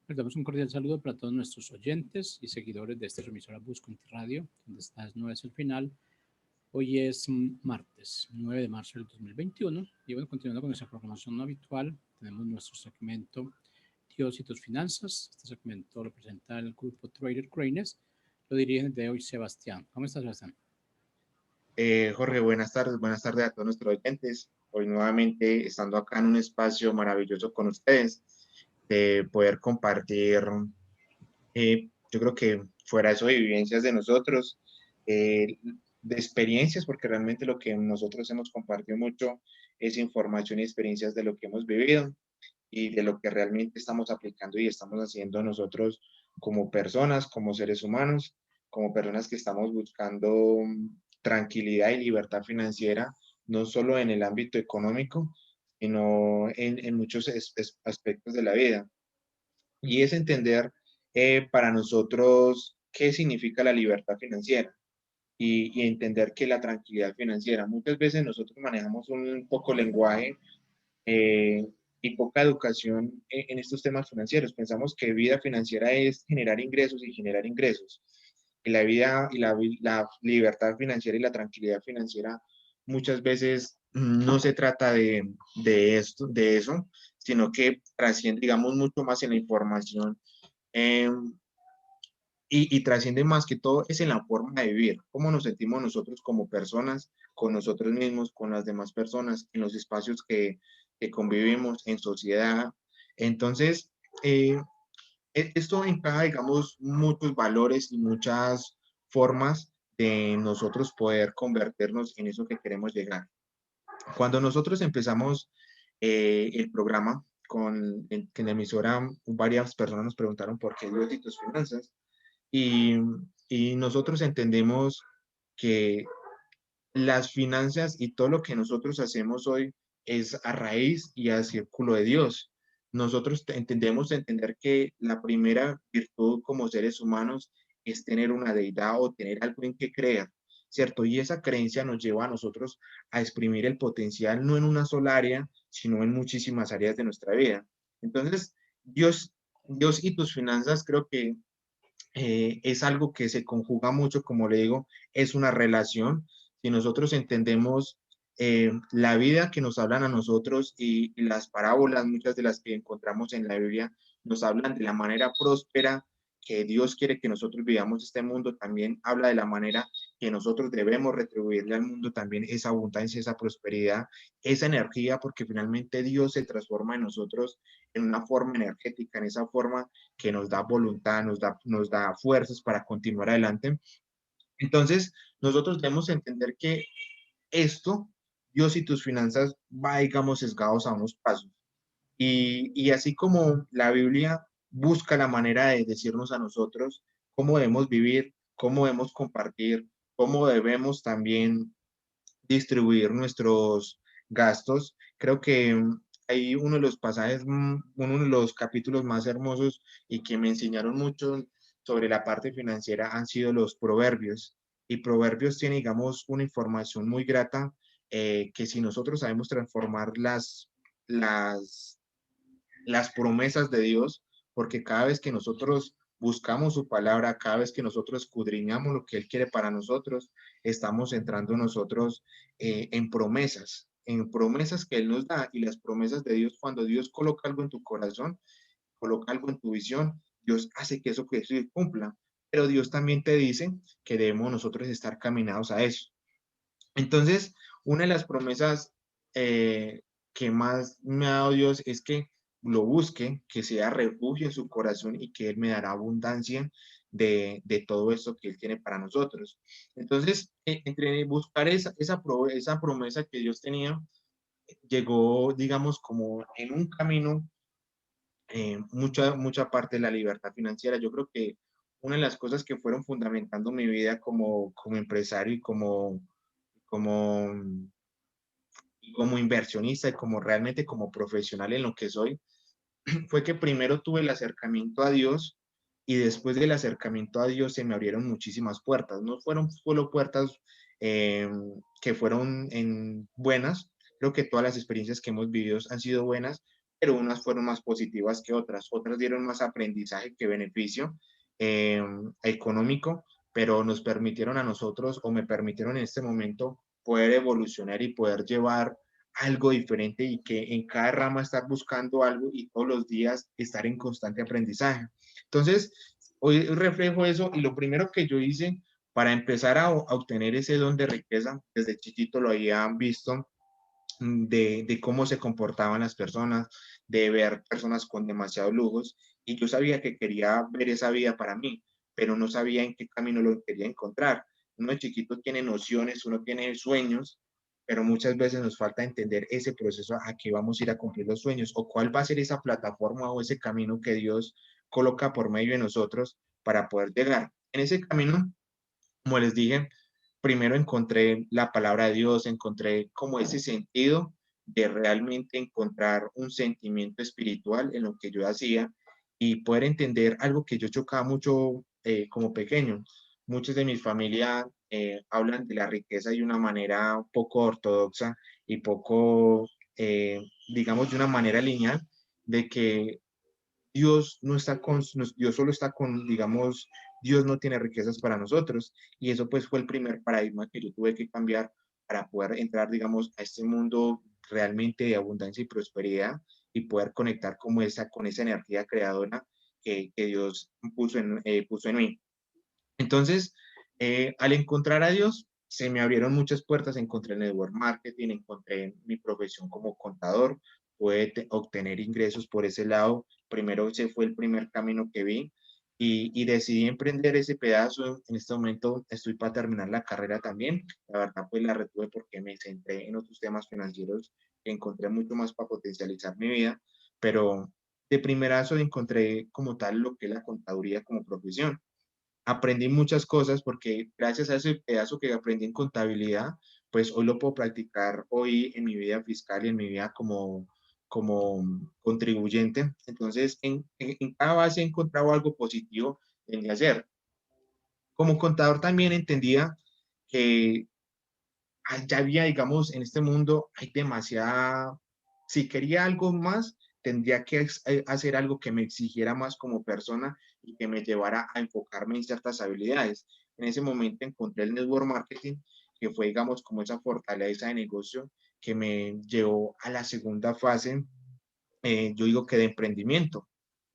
Les damos un cordial saludo para todos nuestros oyentes y seguidores de esta emisora Busconti Radio, donde estás no es el final. Hoy es martes 9 de marzo del 2021 y bueno, continuando con nuestra programación no habitual, tenemos nuestro segmento Dios y tus finanzas. Este segmento lo presenta el grupo Trader Cranes, lo dirige de hoy Sebastián. ¿Cómo estás, Sebastián? Jorge, buenas tardes a todos nuestros oyentes. Hoy nuevamente estando acá en un espacio maravilloso con ustedes, de poder compartir, yo creo que fuera eso de vivencias de nosotros, de experiencias, porque realmente lo que nosotros hemos compartido mucho es información y experiencias de lo que hemos vivido y de lo que realmente estamos aplicando y estamos haciendo nosotros como personas, como seres humanos, como personas que estamos buscando tranquilidad y libertad financiera, no solo en el ámbito económico, sino en muchos aspectos de la vida. Y es entender para nosotros qué significa la libertad financiera y entender que la tranquilidad financiera, muchas veces nosotros manejamos un poco lenguaje eh, y poca educación en estos temas financieros. Pensamos que vida financiera es generar ingresos y generar ingresos. Y la vida y la libertad financiera y la tranquilidad financiera muchas veces no se trata de eso, sino que trasciende, digamos, mucho más en la información eh, y trasciende más que todo es en la forma de vivir, cómo nos sentimos nosotros como personas, con nosotros mismos, con las demás personas, en los espacios que convivimos, en sociedad. Entonces, eh, esto encaja, digamos, muchos valores y muchas formas de nosotros poder convertirnos en eso que queremos llegar. Cuando nosotros empezamos el programa, en la emisora, varias personas nos preguntaron por qué Dios y tus finanzas. Y, y nosotros entendemos que las finanzas y todo lo que nosotros hacemos hoy es a raíz y a círculo de Dios. Nosotros entendemos entender que la primera virtud como seres humanos es tener una deidad o tener algo en que creer, ¿cierto? Y esa creencia nos lleva a nosotros a exprimir el potencial no en una sola área, sino en muchísimas áreas de nuestra vida. Entonces, Dios y tus finanzas creo que es algo que se conjuga mucho, como le digo, es una relación. Si nosotros entendemos la vida que nos hablan a nosotros y las parábolas, muchas de las que encontramos en la Biblia, nos hablan de la manera próspera que Dios quiere que nosotros vivamos este mundo, también habla de la manera que nosotros debemos retribuirle al mundo también esa abundancia, esa prosperidad, esa energía, porque finalmente Dios se transforma en nosotros en una forma energética, en esa forma que nos da voluntad, nos da fuerzas para continuar adelante. Entonces, nosotros debemos entender que esto, Dios y tus finanzas, va, digamos, sesgados a unos pasos. Y así como la Biblia busca la manera de decirnos a nosotros cómo debemos vivir, cómo debemos compartir, cómo debemos también distribuir nuestros gastos. Creo que hay uno de los pasajes, uno de los capítulos más hermosos y que me enseñaron mucho sobre la parte financiera han sido los proverbios. Y proverbios tiene, digamos, una información muy grata que si nosotros sabemos transformar las, las promesas de Dios, porque cada vez que nosotros buscamos su palabra, cada vez que nosotros escudriñamos lo que Él quiere para nosotros, estamos entrando nosotros en promesas que Él nos da y las promesas de Dios, cuando Dios coloca algo en tu corazón, coloca algo en tu visión, Dios hace que eso se cumpla, pero Dios también te dice que debemos nosotros estar caminados a eso. Entonces, una de las promesas que más me ha dado Dios es que lo busque, que sea refugio en su corazón y que Él me dará abundancia de todo esto que Él tiene para nosotros. Entonces, entre buscar esa promesa que Dios tenía, llegó, digamos, como en un camino, mucha parte de la libertad financiera. Yo creo que una de las cosas que fueron fundamentando mi vida como empresario y como, como inversionista y como realmente como profesional en lo que soy, fue que primero tuve el acercamiento a Dios y después del acercamiento a Dios se me abrieron muchísimas puertas. No fueron solo puertas eh, que fueron buenas, creo que todas las experiencias que hemos vivido han sido buenas, pero unas fueron más positivas que otras. Otras dieron más aprendizaje que beneficio económico, pero nos permitieron a nosotros, o me permitieron en este momento, poder evolucionar y poder llevar algo diferente, y que en cada rama estar buscando algo y todos los días estar en constante aprendizaje. Entonces, hoy reflejo eso, y lo primero que yo hice para empezar a obtener ese don de riqueza, desde chiquito lo habían visto, de cómo se comportaban las personas, de ver personas con demasiados lujos, y yo sabía que quería ver esa vida para mí, pero no sabía en qué camino lo quería encontrar. Uno de chiquito tiene nociones, uno tiene sueños, pero muchas veces nos falta entender ese proceso, a qué vamos a ir a cumplir los sueños, o cuál va a ser esa plataforma o ese camino que Dios coloca por medio de nosotros para poder llegar. En ese camino, como les dije, primero encontré la palabra de Dios, encontré como ese sentido de realmente encontrar un sentimiento espiritual en lo que yo hacía, y poder entender algo que yo chocaba mucho como pequeño. Muchos de mi familia hablan de la riqueza de una manera poco ortodoxa y poco, digamos, de una manera lineal, de que Dios no está con, Dios solo está con, digamos, Dios no tiene riquezas para nosotros. Y eso pues fue el primer paradigma que yo tuve que cambiar para poder entrar, digamos, a este mundo realmente de abundancia y prosperidad, y poder conectar como con esa energía creadora que Dios puso en mí. Entonces, al encontrar a Dios, se me abrieron muchas puertas. Encontré el network marketing, encontré mi profesión como contador, pude obtener ingresos por ese lado. Primero, ese fue el primer camino que vi, y decidí emprender ese pedazo. En este momento estoy para terminar la carrera también. La verdad, pues la retuve porque me centré en otros temas financieros que encontré mucho más para potencializar mi vida, pero de primerazo encontré como tal lo que es la contaduría como profesión. Aprendí muchas cosas, porque gracias a ese pedazo que aprendí en contabilidad, pues hoy lo puedo practicar hoy en mi vida fiscal y en mi vida como contribuyente. Entonces, en cada base he encontrado algo positivo en hacer. Como contador también entendía que ya había, digamos, en este mundo hay demasiada, si quería algo más, tendría que hacer algo que me exigiera más como persona y que me llevara a enfocarme en ciertas habilidades. En ese momento encontré el network marketing, que fue, digamos, como esa fortaleza de negocio que me llevó a la segunda fase, yo digo que de emprendimiento,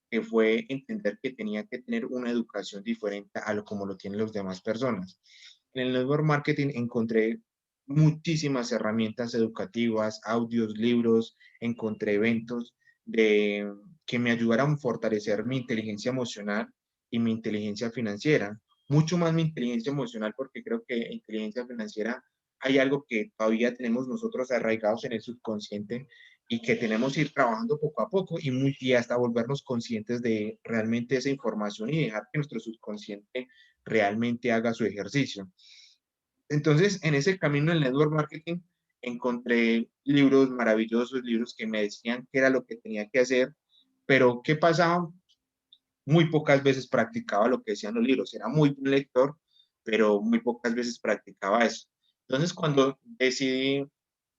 que fue entender que tenía que tener una educación diferente a lo como lo tienen las demás personas. En el network marketing encontré muchísimas herramientas educativas, audios, libros, encontré eventos que me ayudaran a fortalecer mi inteligencia emocional y mi inteligencia financiera. Mucho más mi inteligencia emocional, porque creo que inteligencia financiera hay algo que todavía tenemos nosotros arraigados en el subconsciente, y que tenemos que ir trabajando poco a poco, y hasta volvernos conscientes de realmente esa información, y dejar que nuestro subconsciente realmente haga su ejercicio. Entonces, en ese camino del network marketing, encontré libros maravillosos, libros que me decían qué era lo que tenía que hacer, pero ¿qué pasaba? Muy pocas veces practicaba lo que decían los libros. Era muy buen lector, pero muy pocas veces practicaba eso. Entonces, cuando decidí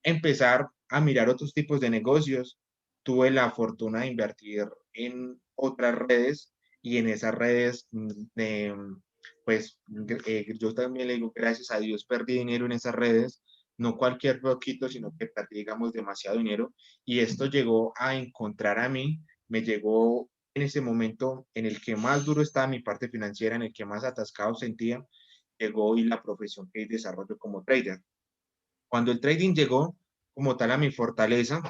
empezar a mirar otros tipos de negocios, tuve la fortuna de invertir en otras redes, y en esas redes, pues yo también le digo, gracias a Dios perdí dinero en esas redes, no cualquier poquito, sino que perdí, digamos, demasiado dinero, y esto llegó a encontrar a mí, me llegó en ese momento en el que más duro estaba mi parte financiera, en el que más atascado sentía, llegó hoy la profesión que desarrollo como trader. Cuando el trading llegó como tal a mi fortaleza,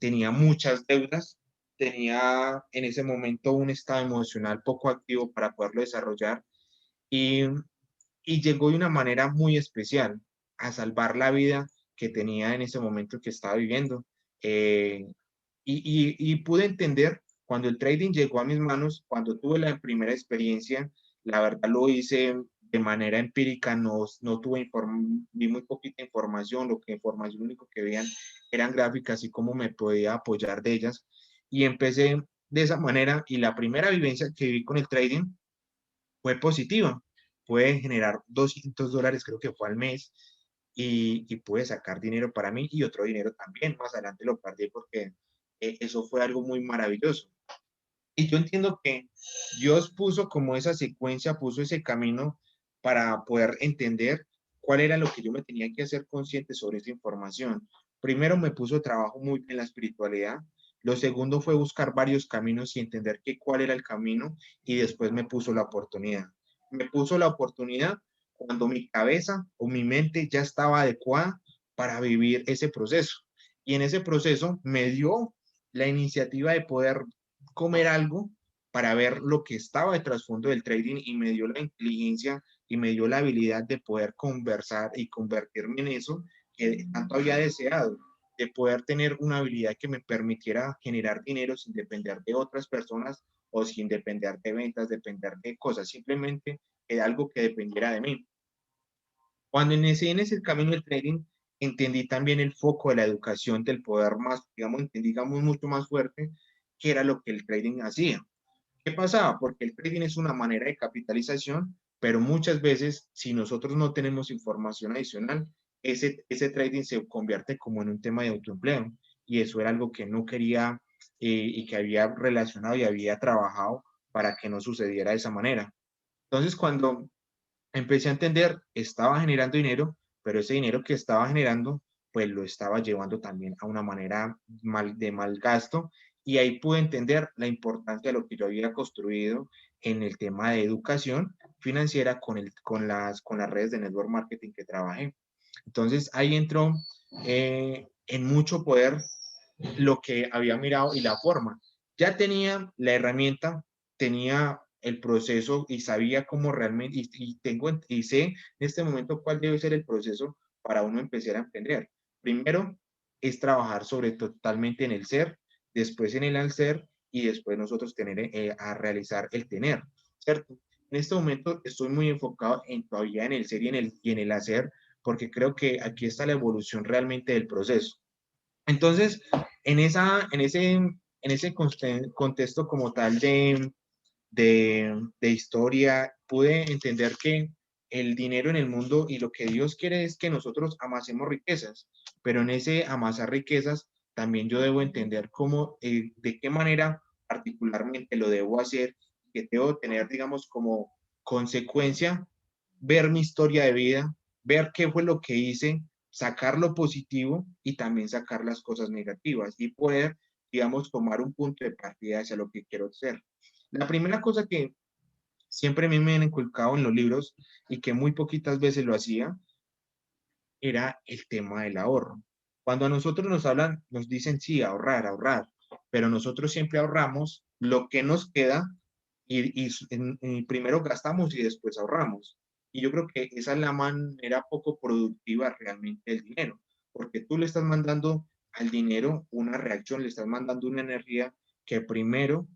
tenía muchas deudas, tenía en ese momento un estado emocional poco activo para poderlo desarrollar, y, y llegó de una manera muy especial a salvar la vida que tenía en ese momento que estaba viviendo. Eh, y pude entender cuando el trading llegó a mis manos, cuando tuve la primera experiencia. La verdad lo hice de manera empírica, no tuve vi muy poquita información. Lo que información único que veían eran gráficas y cómo me podía apoyar de ellas, y empecé de esa manera. Y la primera vivencia que viví con el trading fue positiva. Pude generar $200, creo que fue al mes, y pude sacar dinero para mí, y otro dinero también. Más adelante lo perdí porque eso fue algo muy maravilloso. Y yo entiendo que Dios puso como esa secuencia, puso ese camino para poder entender cuál era lo que yo me tenía que hacer consciente sobre esa información. Primero me puso trabajo muy en la espiritualidad. Lo segundo fue buscar varios caminos y entender cuál era el camino, y después me puso la oportunidad. Me puso la oportunidad cuando mi cabeza o mi mente ya estaba adecuada para vivir ese proceso. Y en ese proceso me dio la iniciativa de poder comer algo para ver lo que estaba de trasfondo del trading, y me dio la inteligencia y me dio la habilidad de poder conversar y convertirme en eso que tanto había deseado, de poder tener una habilidad que me permitiera generar dinero sin depender de otras personas o sin depender de ventas, depender de cosas, simplemente de algo que dependiera de mí. Cuando inicié en ese camino del trading, entendí también el foco de la educación, del poder más, digamos mucho más fuerte, que era lo que el trading hacía. ¿Qué pasaba? Porque el trading es una manera de capitalización, pero muchas veces, si nosotros no tenemos información adicional, ese trading se convierte como en un tema de autoempleo. Y eso era algo que no quería, y que había relacionado y había trabajado para que no sucediera de esa manera. Entonces, cuando empecé a entender, estaba generando dinero, pero ese dinero que estaba generando, pues lo estaba llevando también a una manera de mal gasto, y ahí pude entender la importancia de lo que yo había construido en el tema de educación financiera con las redes de network marketing que trabajé. Entonces ahí entró en mucho poder lo que había mirado y la forma. Ya tenía la herramienta, tenía el proceso y sabía cómo realmente, y sé en este momento cuál debe ser el proceso para uno empezar a emprender. Primero es trabajar sobre totalmente en el ser, después en el hacer, y después nosotros tener a realizar el tener, ¿cierto? En este momento estoy muy enfocado todavía en el ser y en el hacer, porque creo que aquí está la evolución realmente del proceso. Entonces, en ese contexto como tal de historia, pude entender que el dinero en el mundo y lo que Dios quiere es que nosotros amasemos riquezas, pero en ese amasar riquezas también yo debo entender de qué manera particularmente lo debo hacer, que debo tener, digamos, como consecuencia, ver mi historia de vida, ver qué fue lo que hice, sacar lo positivo y también sacar las cosas negativas, y poder, digamos, tomar un punto de partida hacia lo que quiero hacer. La primera cosa que siempre a mí me han inculcado en los libros, y que muy poquitas veces lo hacía, era el tema del ahorro. Cuando a nosotros nos hablan, nos dicen, sí, ahorrar, ahorrar, pero nosotros siempre ahorramos lo que nos queda, y primero gastamos y después ahorramos. Y yo creo que esa es la manera poco productiva realmente del dinero, porque tú le estás mandando al dinero una reacción, le estás mandando una energía que primero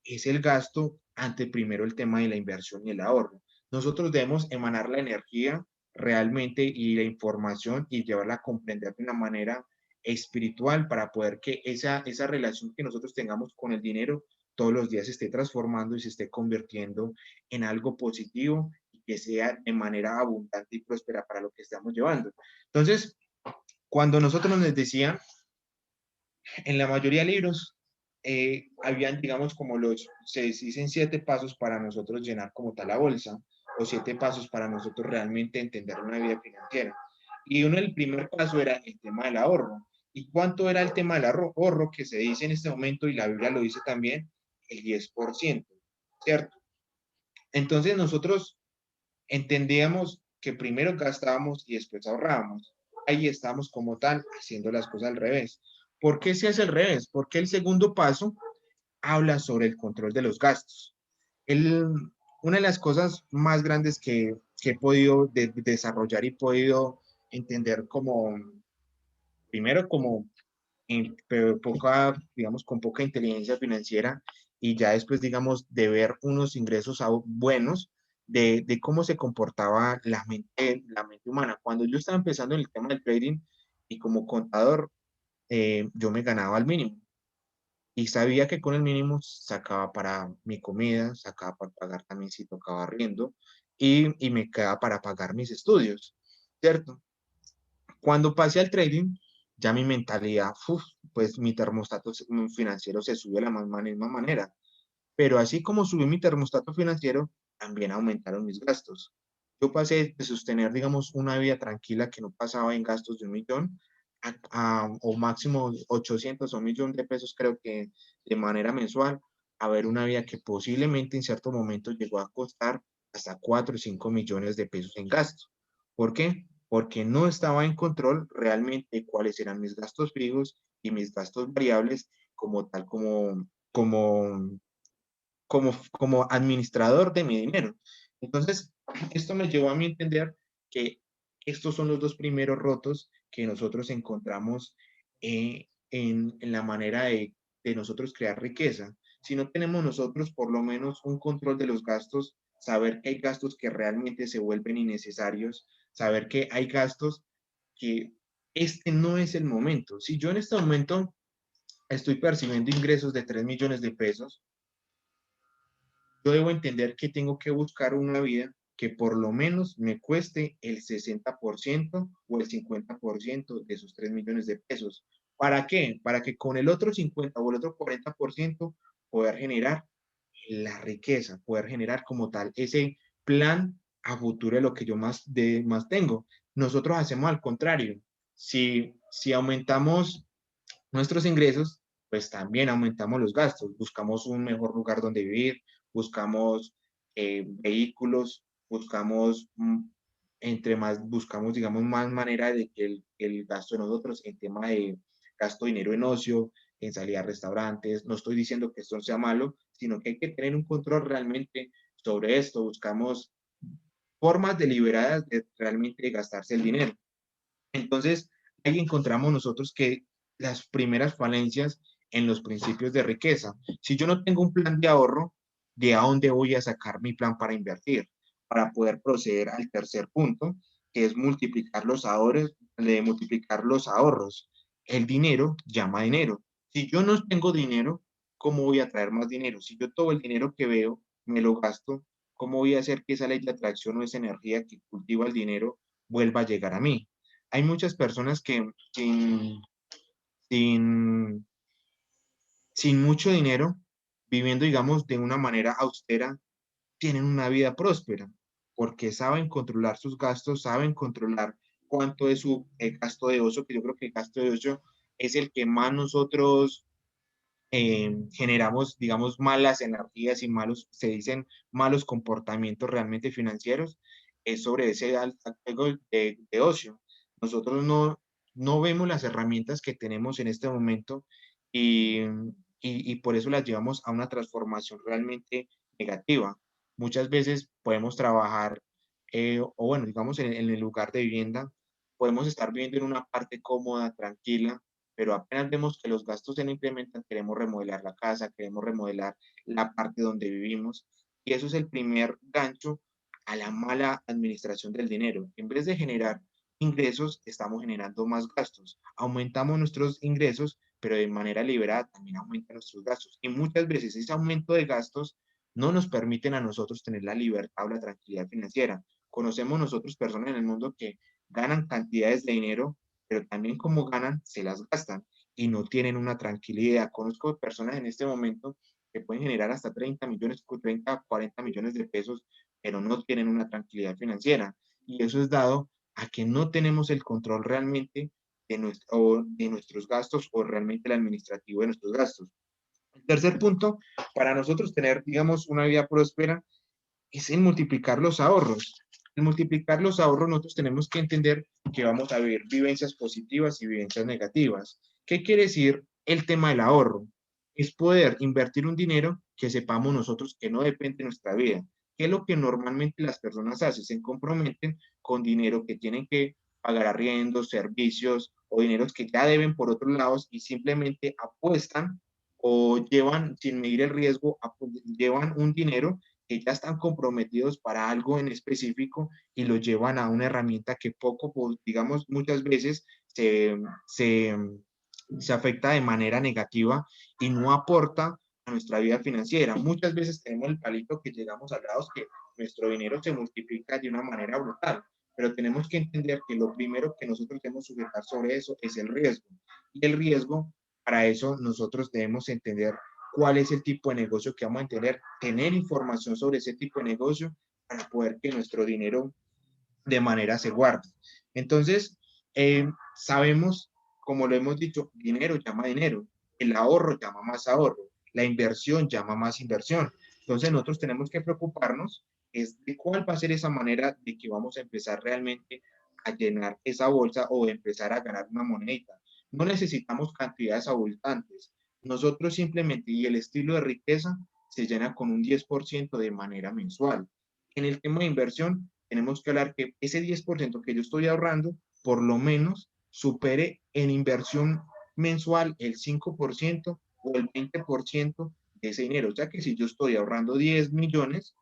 es el gasto ante primero el tema de la inversión y el ahorro. Nosotros debemos emanar la energía realmente y la información, y llevarla a comprender de una manera espiritual, para poder que esa relación que nosotros tengamos con el dinero todos los días se esté transformando y se esté convirtiendo en algo positivo, y que sea de manera abundante y próspera para lo que estamos llevando. Entonces, cuando nosotros nos decían, en la mayoría de libros, habían, digamos, se dicen 7 pasos para nosotros llenar como tal la bolsa, o 7 pasos para nosotros realmente entender una vida financiera. Y el primer paso era el tema del ahorro. ¿Y cuánto era el tema del ahorro? Que se dice en este momento, y la Biblia lo dice también, el 10%, ¿cierto? Entonces nosotros entendíamos que primero gastábamos y después ahorrábamos. Ahí estamos como tal haciendo las cosas al revés. ¿Por qué se hace al revés? Porque el segundo paso habla sobre el control de los gastos. El, una de las cosas más grandes que he podido desarrollar y podido entender primero como pero digamos, con poca inteligencia financiera, y ya después, digamos, de ver unos ingresos buenos, de cómo se comportaba la mente humana. Cuando yo estaba empezando en el tema del trading y como contador, yo me ganaba al mínimo, y sabía que con el mínimo sacaba para mi comida, sacaba para pagar también si tocaba arriendo, y me quedaba para pagar mis estudios, ¿cierto? Cuando pasé al trading, ya mi mentalidad, pues mi termostato financiero se sube de la misma manera. Pero así como subió mi termostato financiero, también aumentaron mis gastos. Yo pasé de sostener, digamos, una vida tranquila que no pasaba en gastos de 1.000.000 o máximo 800 o 1.000.000 de pesos, creo que de manera mensual, a ver una vida que posiblemente en cierto momento llegó a costar hasta 4 o 5 millones de pesos en gastos. ¿Por qué? Porque no estaba en control realmente cuáles eran mis gastos fijos y mis gastos variables como tal, como como administrador de mi dinero. Entonces, esto me llevó a mí entender que estos son los dos primeros rotos que nosotros encontramos en la manera de nosotros crear riqueza. Si no tenemos nosotros por lo menos un control de los gastos, saber que hay gastos que realmente se vuelven innecesarios, saber que hay gastos que este no es el momento. Si yo en este momento estoy percibiendo ingresos de 3 millones de pesos, yo debo entender que tengo que buscar una vida que por lo menos me cueste el 60% o el 50% de esos 3 millones de pesos. ¿Para qué? Para que con el otro 50 o el otro 40% poder generar la riqueza, poder generar como tal ese plan a futuro de lo que yo más tengo. Nosotros hacemos al contrario. Si aumentamos nuestros ingresos, pues también aumentamos los gastos. Buscamos un mejor lugar donde vivir, buscamos vehículos, buscamos, entre más, buscamos, digamos, más manera de que el gasto de nosotros en tema de gasto de dinero en ocio, en salir a restaurantes. No estoy diciendo que esto sea malo, sino que hay que tener un control realmente sobre esto. Buscamos formas deliberadas de realmente gastarse el dinero. Entonces, ahí encontramos nosotros que las primeras falencias en los principios de riqueza. Si yo no tengo un plan de ahorro, ¿de dónde voy a sacar mi plan para invertir? Para poder proceder al tercer punto, que es multiplicar los ahorros. El dinero llama dinero. Si yo no tengo dinero, ¿cómo voy a traer más dinero? Si yo todo el dinero que veo me lo gasto, ¿cómo voy a hacer que esa ley de atracción o esa energía que cultiva el dinero vuelva a llegar a mí? Hay muchas personas que sin, sin mucho dinero, viviendo, digamos, de una manera austera, tienen una vida próspera, porque saben controlar sus gastos, saben controlar cuánto es su gasto de ocio, que yo creo que el gasto de ocio es el que más nosotros generamos, digamos, malas energías y se dicen malos comportamientos realmente financieros, es sobre ese alto de ocio. Nosotros no vemos las herramientas que tenemos en este momento y, y por eso las llevamos a una transformación realmente negativa. Muchas veces podemos trabajar, o bueno, digamos, en el lugar de vivienda, podemos estar viviendo en una parte cómoda, tranquila, pero apenas vemos que los gastos se incrementan, queremos remodelar la casa, queremos remodelar la parte donde vivimos, y eso es el primer gancho a la mala administración del dinero. En vez de generar ingresos, estamos generando más gastos. Aumentamos nuestros ingresos, pero de manera liberada también aumentan nuestros gastos. Y muchas veces ese aumento de gastos no nos permiten a nosotros tener la libertad o la tranquilidad financiera. Conocemos nosotros personas en el mundo que ganan cantidades de dinero, pero también como ganan, se las gastan y no tienen una tranquilidad. Conozco personas en este momento que pueden generar hasta 30 millones, 30, 40 millones de pesos, pero no tienen una tranquilidad financiera. Y eso es dado a que no tenemos el control realmente de nuestros gastos o realmente el administrativo de nuestros gastos. El tercer punto, para nosotros tener, digamos, una vida próspera, es el multiplicar los ahorros. El multiplicar los ahorros, nosotros tenemos que entender que vamos a vivir vivencias positivas y vivencias negativas. ¿Qué quiere decir el tema del ahorro? Es poder invertir un dinero que sepamos nosotros que no depende de nuestra vida. ¿Qué es lo que normalmente las personas hacen? Se comprometen con dinero que tienen que pagar arriendos, servicios o dineros que ya deben por otros lados y simplemente apuestan o llevan, sin medir el riesgo, llevan un dinero que ya están comprometidos para algo en específico y lo llevan a una herramienta que poco, pues, digamos, muchas veces se, se afecta de manera negativa y no aporta a nuestra vida financiera. Muchas veces tenemos el palito que llegamos a lados que nuestro dinero se multiplica de una manera brutal, pero tenemos que entender que lo primero que nosotros debemos sujetar sobre eso es el riesgo. Y el riesgo, para eso nosotros debemos entender cuál es el tipo de negocio que vamos a tener información sobre ese tipo de negocio para poder que nuestro dinero de manera se guarde. Entonces, sabemos, como lo hemos dicho, dinero llama dinero, el ahorro llama más ahorro, la inversión llama más inversión. Entonces, nosotros tenemos que preocuparnos es de cuál va a ser esa manera de que vamos a empezar realmente a llenar esa bolsa o empezar a ganar una monedita. No necesitamos cantidades abultantes. Nosotros simplemente, y el estilo de riqueza se llena con un 10% de manera mensual. En el tema de inversión, tenemos que hablar que ese 10% que yo estoy ahorrando, por lo menos supere en inversión mensual el 5% o el 20% de ese dinero. O sea que si yo estoy ahorrando 10 millones,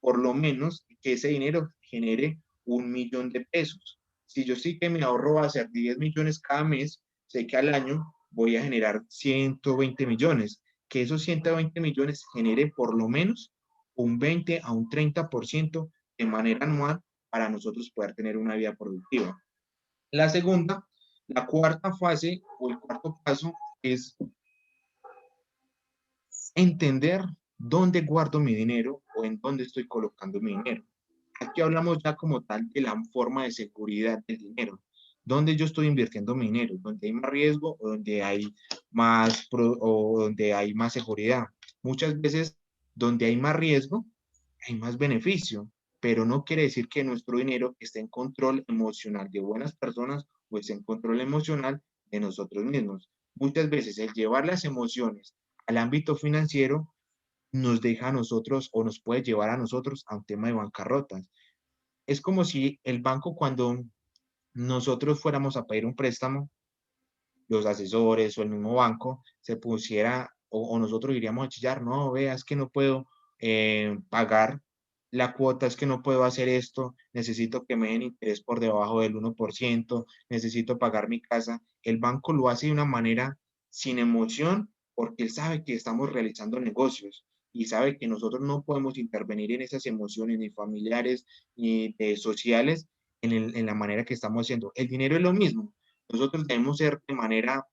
por lo menos que ese dinero genere 1 millón de pesos. Si yo sí que mi ahorro va a ser 10 millones cada mes, sé que al año voy a generar 120 millones. Que esos 120 millones genere por lo menos un 20 a un 30% de manera anual para nosotros poder tener una vida productiva. La segunda, la cuarta fase o el cuarto paso es entender dónde guardo mi dinero o en dónde estoy colocando mi dinero. Aquí hablamos ya como tal de la forma de seguridad del dinero. ¿Dónde yo estoy invirtiendo mi dinero? ¿Dónde hay más riesgo o donde hay o donde hay más seguridad? Muchas veces donde hay más riesgo, hay más beneficio, pero no quiere decir que nuestro dinero esté en control emocional de buenas personas o esté en control emocional de nosotros mismos. Muchas veces el llevar las emociones al ámbito financiero nos deja a nosotros o nos puede llevar a nosotros a un tema de bancarrotas. Es como si el banco cuando nosotros fuéramos a pedir un préstamo, los asesores o el mismo banco se pusiera o nosotros iríamos a chillar, no, veas que no puedo pagar la cuota, es que no puedo hacer esto, necesito que me den interés por debajo del 1%, necesito pagar mi casa. El banco lo hace de una manera sin emoción porque él sabe que estamos realizando negocios y sabe que nosotros no podemos intervenir en esas emociones ni familiares ni sociales en la manera que estamos haciendo. El dinero es lo mismo. Nosotros debemos ser de manera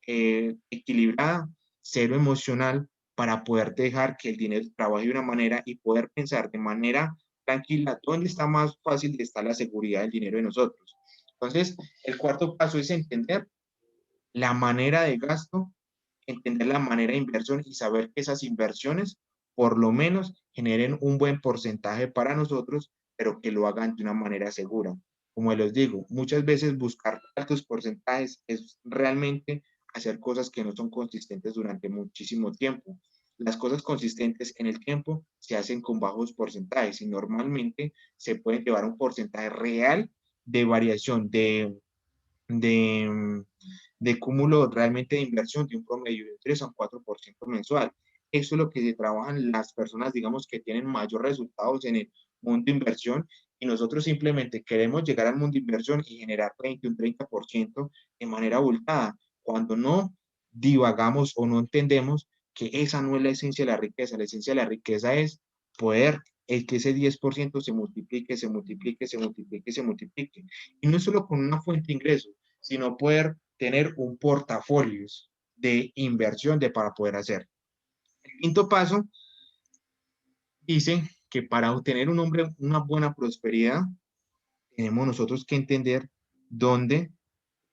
equilibrada, cero emocional, para poder dejar que el dinero trabaje de una manera y poder pensar de manera tranquila dónde está más fácil de estar la seguridad del dinero de nosotros. Entonces, el cuarto paso es entender la manera de gasto, entender la manera de inversión y saber que esas inversiones por lo menos generen un buen porcentaje para nosotros, pero que lo hagan de una manera segura. Como les digo, muchas veces buscar altos porcentajes es realmente hacer cosas que no son consistentes durante muchísimo tiempo. Las cosas consistentes en el tiempo se hacen con bajos porcentajes y normalmente se puede llevar un porcentaje real de variación de, de cúmulo realmente de inversión de un promedio de 3 a un 4% mensual. Eso es lo que se trabajan las personas, digamos, que tienen mayor resultados en el mundo de inversión y nosotros simplemente queremos llegar al mundo de inversión y generar 20, un 30% de manera abultada, cuando no divagamos o no entendemos que esa no es la esencia de la esencia de la riqueza es poder el que ese 10% se multiplique, se multiplique, se multiplique, se multiplique. Y no solo con una fuente de ingresos, sino poder tener un portafolio de inversión para poder hacer. El quinto paso dice que para obtener una buena prosperidad, tenemos nosotros que entender dónde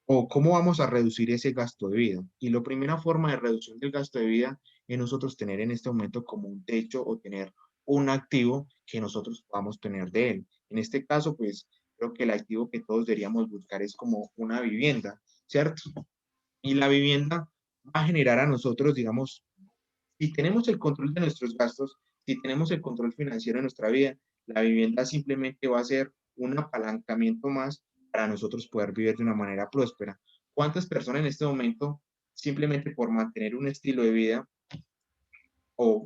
o cómo vamos a reducir ese gasto de vida. Y la primera forma de reducción del gasto de vida es nosotros tener en este momento como un techo o tener un activo que nosotros podamos tener de él. En este caso, pues creo que el activo que todos deberíamos buscar es como una vivienda, ¿cierto? Y la vivienda va a generar a nosotros, digamos, si tenemos el control de nuestros gastos, si tenemos el control financiero de nuestra vida, la vivienda simplemente va a ser un apalancamiento más para nosotros poder vivir de una manera próspera. ¿Cuántas personas en este momento, simplemente por mantener un estilo de vida, o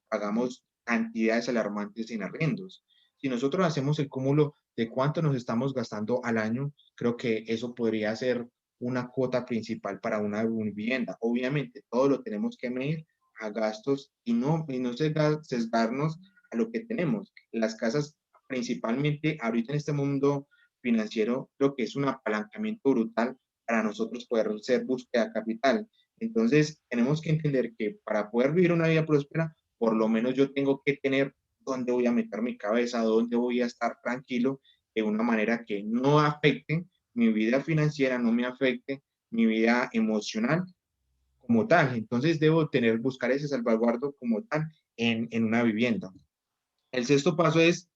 pagamos cantidades alarmantes en arriendos? Si nosotros hacemos el cúmulo de cuánto nos estamos gastando al año, creo que eso podría ser una cuota principal para una vivienda. Obviamente, todo lo tenemos que medir a gastos y no sesgarnos a lo que tenemos. Las casas, principalmente ahorita en este mundo financiero, creo que es un apalancamiento brutal para nosotros poder hacer búsqueda de capital. Entonces, tenemos que entender que para poder vivir una vida próspera, por lo menos yo tengo que tener dónde voy a meter mi cabeza, dónde voy a estar tranquilo, de una manera que no afecte mi vida financiera, no me afecte mi vida emocional como tal. Entonces, debo tener, buscar ese salvaguardo como tal en una vivienda. El sexto paso es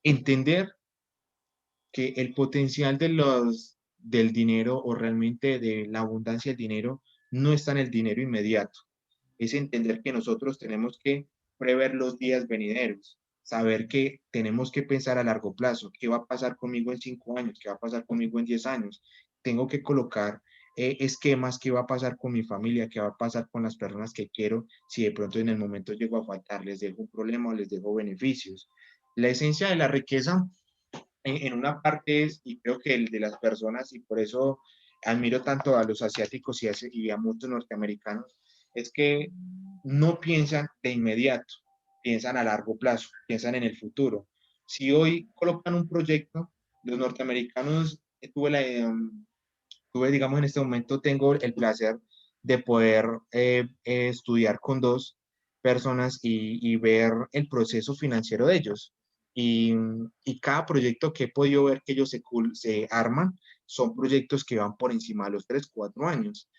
entender que el potencial del dinero o realmente de la abundancia del dinero no está en el dinero inmediato. Es entender que nosotros tenemos que prever los días venideros, saber que tenemos que pensar a largo plazo, qué va a pasar conmigo en 5 años, qué va a pasar conmigo en 10 años. Tengo que colocar esquemas, qué va a pasar con mi familia, qué va a pasar con las personas que quiero, si de pronto en el momento llego a faltar, les dejo un problema o les dejo beneficios. La esencia de la riqueza en una parte es, y creo que el de las personas, y por eso admiro tanto a los asiáticos y a muchos norteamericanos, es que no piensan de inmediato, piensan a largo plazo, piensan en el futuro. Si hoy colocan un proyecto, los norteamericanos, tuve, digamos, en este momento tengo el placer de poder estudiar con dos personas y ver el proceso financiero de ellos. Y cada proyecto que he podido ver que ellos se arman son proyectos que van por encima de los 3 4 años.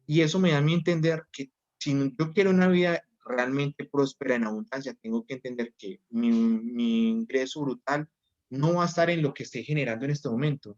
Y eso me da a mí entender que si yo quiero una vida realmente próspera en abundancia, tengo que entender que mi ingreso brutal no va a estar en lo que esté generando en este momento.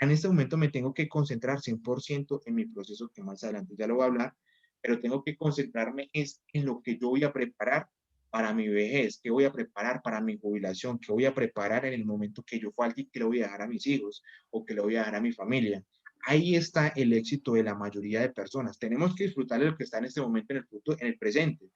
En este momento me tengo que concentrar 100% en mi proceso, que más adelante ya lo voy a hablar, pero tengo que concentrarme es en lo que yo voy a preparar para mi vejez, qué voy a preparar para mi jubilación, qué voy a preparar en el momento que yo falte y que le voy a dejar a mis hijos o que le voy a dejar a mi familia. Ahí está el éxito de la mayoría de personas. Tenemos que disfrutar de lo que está en este momento, en el futuro, en el presente,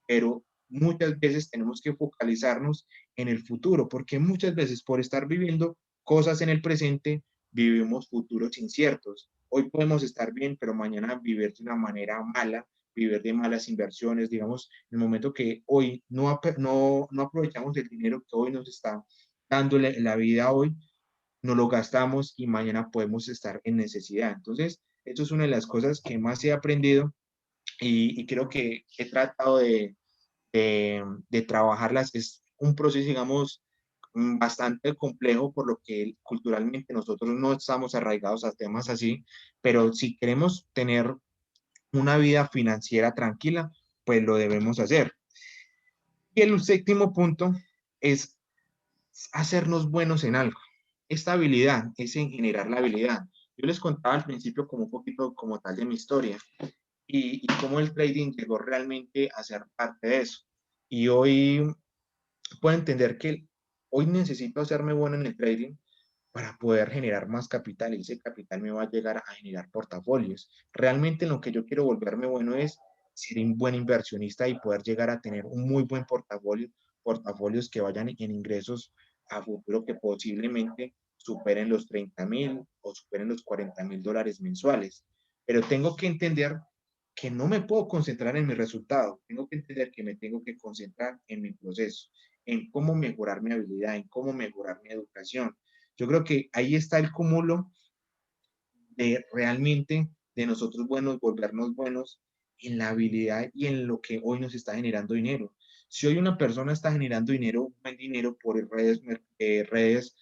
pero muchas veces tenemos que focalizarnos en el futuro, porque muchas veces por estar viviendo cosas en el presente, vivimos futuros inciertos. Hoy podemos estar bien, pero mañana vivir de una manera mala, vivir de malas inversiones, digamos, en el momento que hoy no aprovechamos el dinero que hoy nos está dando la vida hoy, no lo gastamos y mañana podemos estar en necesidad. Entonces, eso es una de las cosas que más he aprendido y creo que he tratado de trabajarlas. Es un proceso, digamos, bastante complejo, por lo que culturalmente nosotros no estamos arraigados a temas así, pero si queremos tener una vida financiera tranquila, pues lo debemos hacer. Y el séptimo punto es hacernos buenos en algo. Esta habilidad es en generar la habilidad. Yo les contaba al principio como un poquito como tal de mi historia y cómo el trading llegó realmente a ser parte de eso. Y hoy puedo entender que hoy necesito hacerme bueno en el trading para poder generar más capital y ese capital me va a llegar a generar portafolios. Realmente lo que yo quiero volverme bueno es ser un buen inversionista y poder llegar a tener un muy buen portafolio, portafolios que vayan en ingresos a futuro que posiblemente superen los 30,000 o superen los 40,000 dólares mensuales. Pero tengo que entender que no me puedo concentrar en mi resultado, tengo que entender que me tengo que concentrar en mi proceso, en cómo mejorar mi habilidad, en cómo mejorar mi educación. Yo creo que ahí está el cúmulo de realmente de nosotros buenos, volvernos buenos en la habilidad y en lo que hoy nos está generando dinero. Si hoy una persona está generando dinero, buen dinero por redes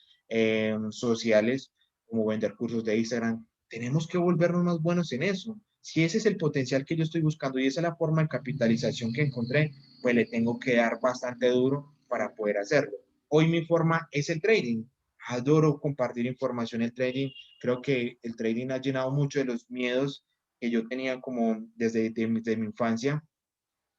sociales, como vender cursos de Instagram, tenemos que volvernos más buenos en eso. Si ese es el potencial que yo estoy buscando y esa es la forma de capitalización que encontré, pues le tengo que dar bastante duro para poder hacerlo. Hoy mi forma es el trading. Adoro compartir información en el trading. Creo que el trading ha llenado mucho de los miedos que yo tenía como desde mi infancia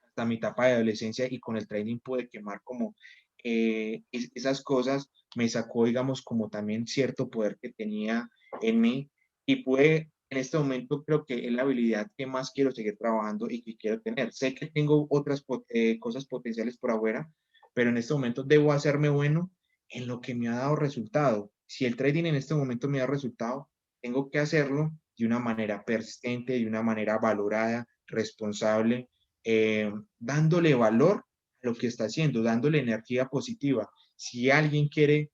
hasta mi etapa de adolescencia y con el trading pude quemar como esas cosas, me sacó, digamos, como también cierto poder que tenía en mí y pude, en este momento creo que es la habilidad que más quiero seguir trabajando y que quiero tener. Sé que tengo otras cosas potenciales por afuera, pero en este momento debo hacerme bueno en lo que me ha dado resultado. Si el trading en este momento me da resultado, tengo que hacerlo de una manera persistente, de una manera valorada, responsable, dándole valor a lo que está haciendo, dándole energía positiva. Si alguien quiere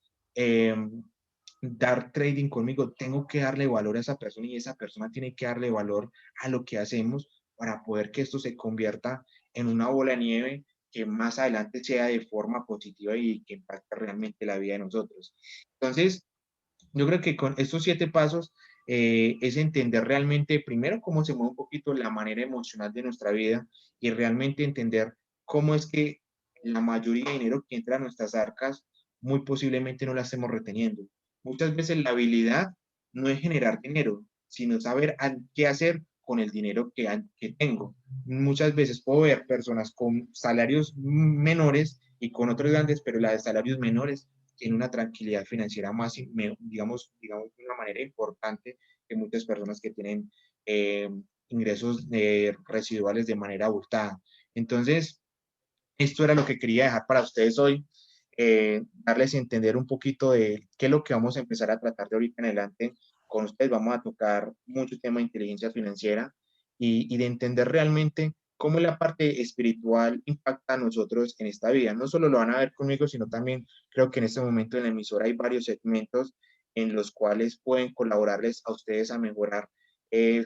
dar trading conmigo, tengo que darle valor a esa persona y esa persona tiene que darle valor a lo que hacemos para poder que esto se convierta en una bola de nieve que más adelante sea de forma positiva y que impacte realmente la vida de nosotros. Entonces, yo creo que con estos 7 pasos es entender realmente, primero, cómo se mueve un poquito la manera emocional de nuestra vida y realmente entender cómo es que la mayoría de dinero que entra a nuestras arcas muy posiblemente no la estemos reteniendo. Muchas veces la habilidad no es generar dinero, sino saber qué hacer con el dinero que tengo. Muchas veces puedo ver personas con salarios menores y con otros grandes, pero la de salarios menores tiene una tranquilidad financiera más, digamos, de una manera importante que muchas personas que tienen ingresos residuales de manera abultada. Entonces, esto era lo que quería dejar para ustedes hoy, darles a entender un poquito de qué es lo que vamos a empezar a tratar de ahorita en adelante. Con ustedes vamos a tocar mucho tema de inteligencia financiera y de entender realmente cómo la parte espiritual impacta a nosotros en esta vida. No solo lo van a ver conmigo, sino también creo que en este momento en la emisora hay varios segmentos en los cuales pueden colaborarles a ustedes a mejorar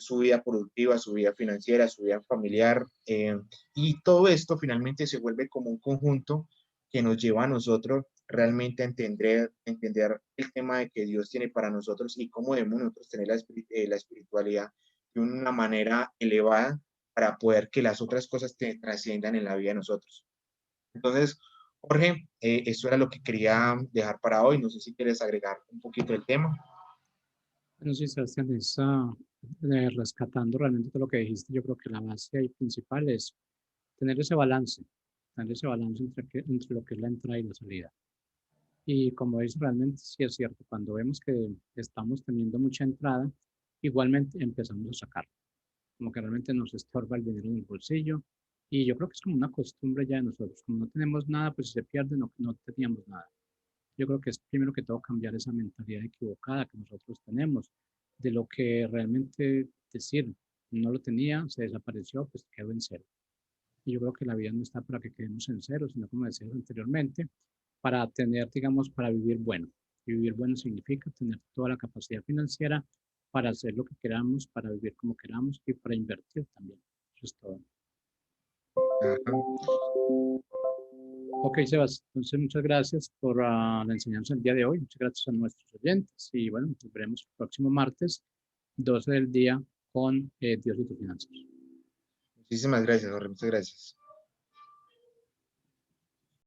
su vida productiva, su vida financiera, su vida familiar, y todo esto finalmente se vuelve como un conjunto que nos lleva a nosotros realmente a entender el tema de que Dios tiene para nosotros y cómo debemos nosotros tener la espiritualidad de una manera elevada para poder que las otras cosas te trasciendan en la vida de nosotros. Entonces, Jorge, eso era lo que quería dejar para hoy. No sé si quieres agregar un poquito el tema. Bueno, sí, Sebastián, rescatando realmente todo lo que dijiste, yo creo que la base ahí principal es tener ese balance entre lo que es la entrada y la salida. Y como es realmente, sí es cierto, cuando vemos que estamos teniendo mucha entrada, igualmente empezamos a sacar, como que realmente nos estorba el dinero en el bolsillo. Y yo creo que es como una costumbre ya de nosotros, como no tenemos nada, pues si se pierde, no teníamos nada. Yo creo que es primero que todo cambiar esa mentalidad equivocada que nosotros tenemos, de lo que realmente decir, no lo tenía, se desapareció, pues quedó en cero. Y yo creo que la vida no está para que quedemos en cero, sino como decía anteriormente, para tener, digamos, para vivir bueno. Y vivir bueno significa tener toda la capacidad financiera para hacer lo que queramos, para vivir como queramos y para invertir también. Eso es todo. Ajá. Ok, Sebas, entonces muchas gracias por la enseñanza del día de hoy. Muchas gracias a nuestros oyentes. Y bueno, nos veremos el próximo martes, 12 del día, con Dios y tus finanzas. Muchísimas gracias, Jorge. Muchas gracias.